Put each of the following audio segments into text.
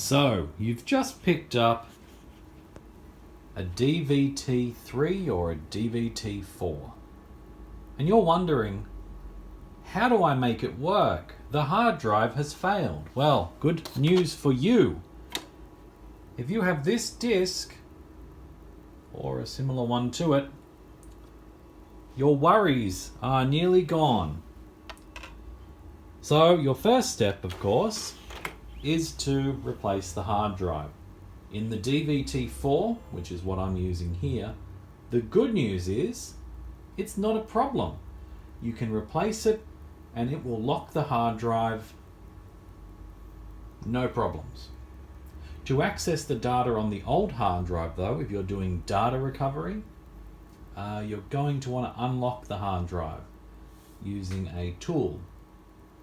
So, you've just picked up a DVT3 or a DVT4. And you're wondering, how do I make it work? The hard drive has failed. Well, good news for you. If you have this disk, or a similar one to it, your worries are nearly gone. So, your first step, of course, is to replace the hard drive. In the DVT4, which is what I'm using here, the good news is it's not a problem. You can replace it and it will lock the hard drive, no problems. To access the data on the old hard drive though, if you're doing data recovery, you're going to want to unlock the hard drive using a tool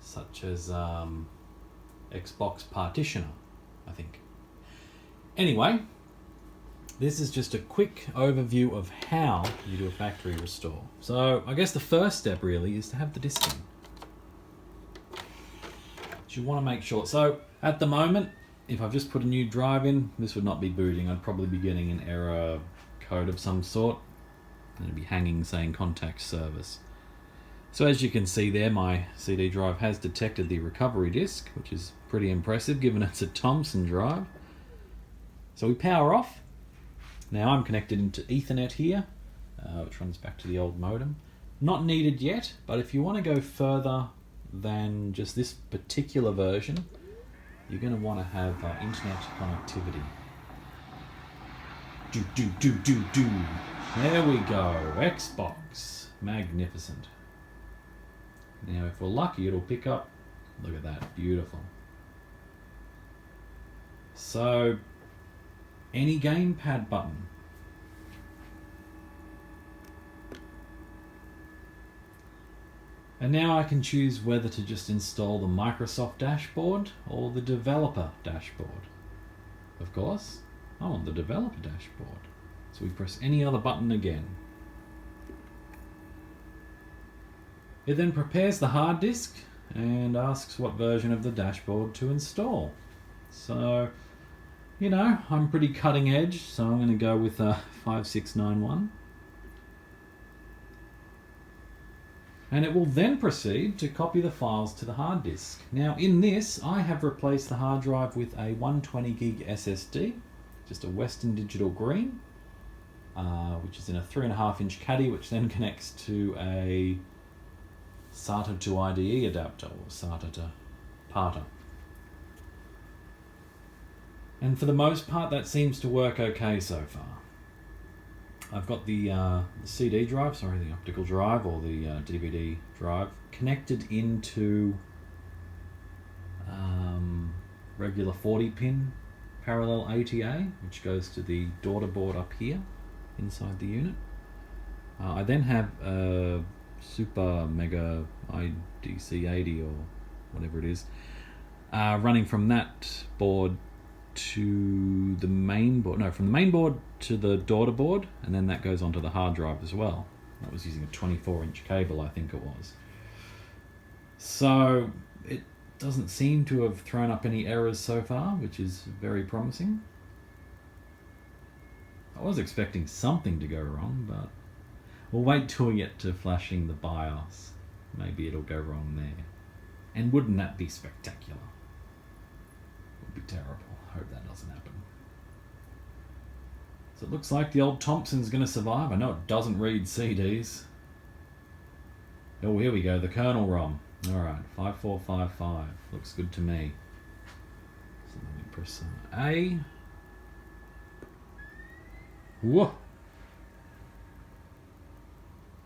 such as Xbox Partitioner, I think. Anyway, this is just a quick overview of how you do a factory restore. So I guess the first step really is to have the disk in. You want to make sure. So at the moment, if I've just put a new drive in, this would not be booting. I'd probably be getting an error code of some sort. And it'd be hanging saying contact service. So as you can see there, my CD drive has detected the recovery disk, which is pretty impressive given it's a Thomson drive. So we power off. Now I'm connected into Ethernet here, which runs back to the old modem. Not needed yet, but if you want to go further than just this particular version, you're going to want to have internet connectivity. Do. There we go, Xbox. Magnificent. Now if we're lucky, it'll pick up. Look at that, beautiful. So, any gamepad button. And now I can choose whether to just install the Microsoft dashboard or the developer dashboard. Of course, I want the developer dashboard. So we press any other button again. It then prepares the hard disk and asks what version of the dashboard to install. So, you know, I'm pretty cutting edge, so I'm going to go with 5691. And it will then proceed to copy the files to the hard disk. Now in this, I have replaced the hard drive with a 120 gig SSD, just a Western Digital Green, which is in a 3.5 inch caddy, which then connects to a SATA to IDE adapter, or SATA to PATA. And for the most part, that seems to work okay so far. I've got the CD drive, the optical drive, or the DVD drive, connected into regular 40-pin parallel ATA, which goes to the daughter board up here, inside the unit. I then have a Super Mega IDC80 or whatever it is, running from that board to the main board, from the main board to the daughter board, and then that goes onto the hard drive as well. That was using a 24-inch cable, I think it was. So it doesn't seem to have thrown up any errors so far, which is very promising. I was expecting something to go wrong, but we'll wait till we get to flashing the BIOS. Maybe it'll go wrong there. And wouldn't that be spectacular? It would be terrible. Hope that doesn't happen. So it looks like the old Thompson's going to survive. I know it doesn't read CDs. Oh, here we go, the kernel ROM. Alright, 5455. Looks good to me. So let me press A. Whoa!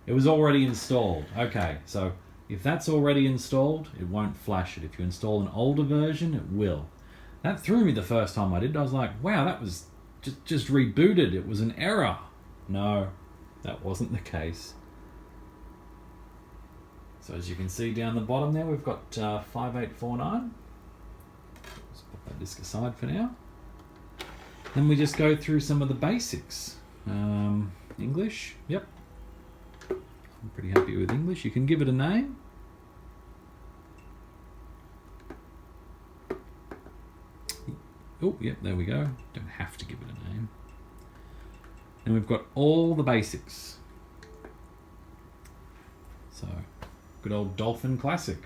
It was already installed. Okay, so if that's already installed, it won't flash it. If you install an older version, it will. That threw me the first time I did. I was like, wow, that was just rebooted. It was an error. No, that wasn't the case. So as you can see down the bottom there, we've got 5849. Let's put that disk aside for now. Then we just go through some of the basics. English, yep. I'm pretty happy with English. You can give it a name. Oh, yep, there we go. Don't have to give it a name. And we've got all the basics. So, good old Dolphin Classic.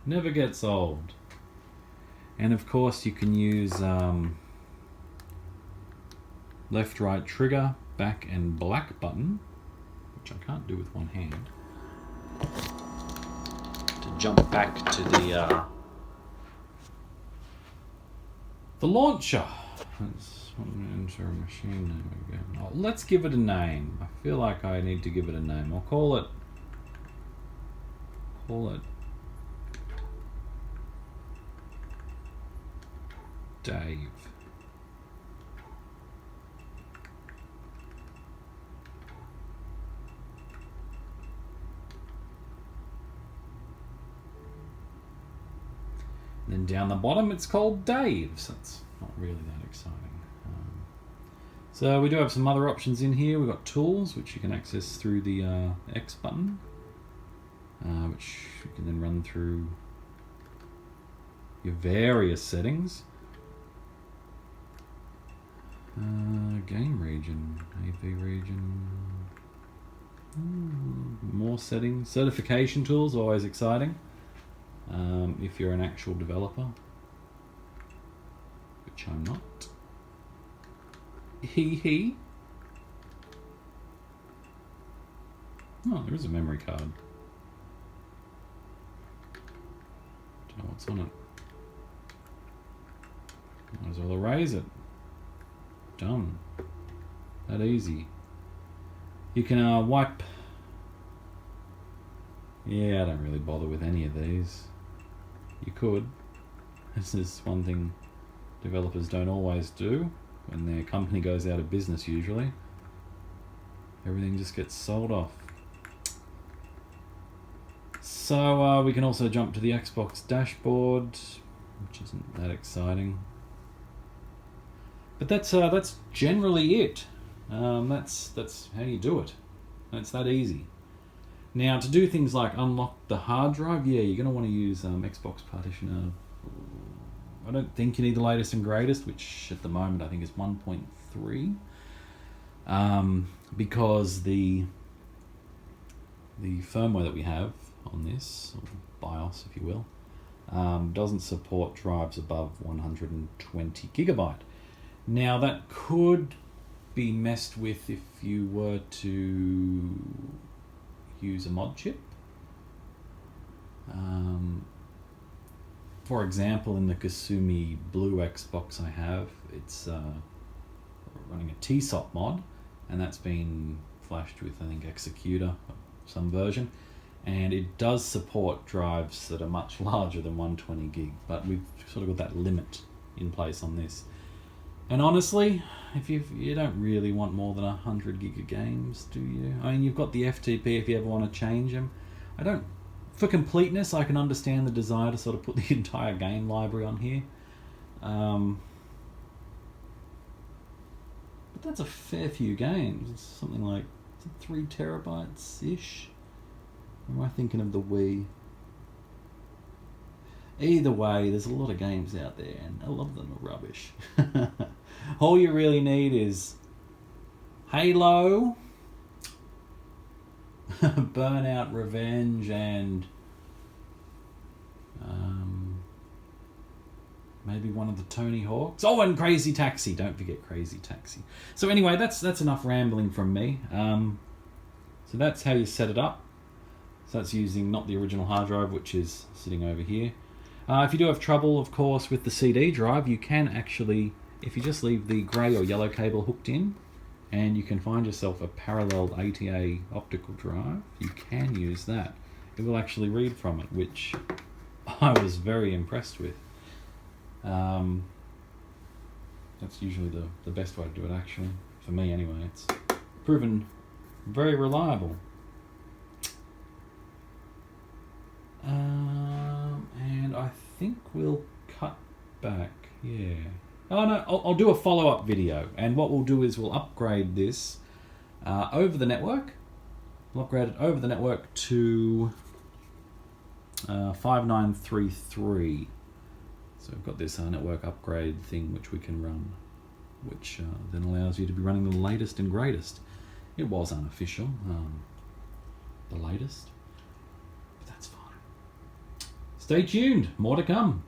Never gets old. And of course you can use left, right trigger, back and black button, which I can't do with one hand, to jump back to the launcher. Let's enter a machine name again. Oh, let's give it a name. I feel like I need to give it a name. I'll call it Dave. And then down the bottom it's called Dave's. That's not really that exciting. So we do have some other options in here. We've got tools, which you can access through the X button, which you can then run through your various settings. Game region, AV region, more settings. Certification tools, always exciting. If you're an actual developer, which I'm not. Hee. Oh, there is a memory card. Don't know what's on it. Might as well erase it. Done. That easy. You can wipe. Yeah, I don't really bother with any of these. You could. This is one thing developers don't always do when their company goes out of business usually. Everything just gets sold off. So we can also jump to the Xbox dashboard, which isn't that exciting. But that's generally it. That's how you do it. It's that easy. Now to do things like unlock the hard drive, yeah, you're going to want to use Xbox Partitioner. I don't think you need the latest and greatest, which at the moment I think is 1.3, because the firmware that we have on this, or BIOS if you will, doesn't support drives above 120 gigabyte. Now that could be messed with if you were to use a mod chip. For example, in the Kasumi Blue Xbox I have, it's running a TSOP mod, and that's been flashed with, I think, Executor, some version, and it does support drives that are much larger than 120 gig, but we've sort of got that limit in place on this. And honestly, if you don't really want more than 100 gig of games, do you? I mean, you've got the FTP if you ever want to change them. For completeness, I can understand the desire to sort of put the entire game library on here. But that's a fair few games. It's something like 3 terabytes-ish. Or am I thinking of the Wii? Either way, there's a lot of games out there, and a lot of them are rubbish. All you really need is Halo, Burnout Revenge, and maybe one of the Tony Hawks. Oh, and Crazy Taxi. Don't forget Crazy Taxi. So anyway, that's enough rambling from me. So that's how you set it up. So that's using not the original hard drive, which is sitting over here. If you do have trouble, of course, with the CD drive, you can actually, if you just leave the grey or yellow cable hooked in, and you can find yourself a parallel ATA optical drive, you can use that. It will actually read from it, which I was very impressed with. That's usually the best way to do it, actually. For me, anyway. It's proven very reliable. And I think we'll cut back, yeah. Oh no, I'll do a follow-up video, and what we'll do is we'll upgrade this over the network. We'll upgrade it over the network to 5933. So we've got this network upgrade thing which we can run, which then allows you to be running the latest and greatest. It was unofficial, the latest, but that's fine. Stay tuned, more to come.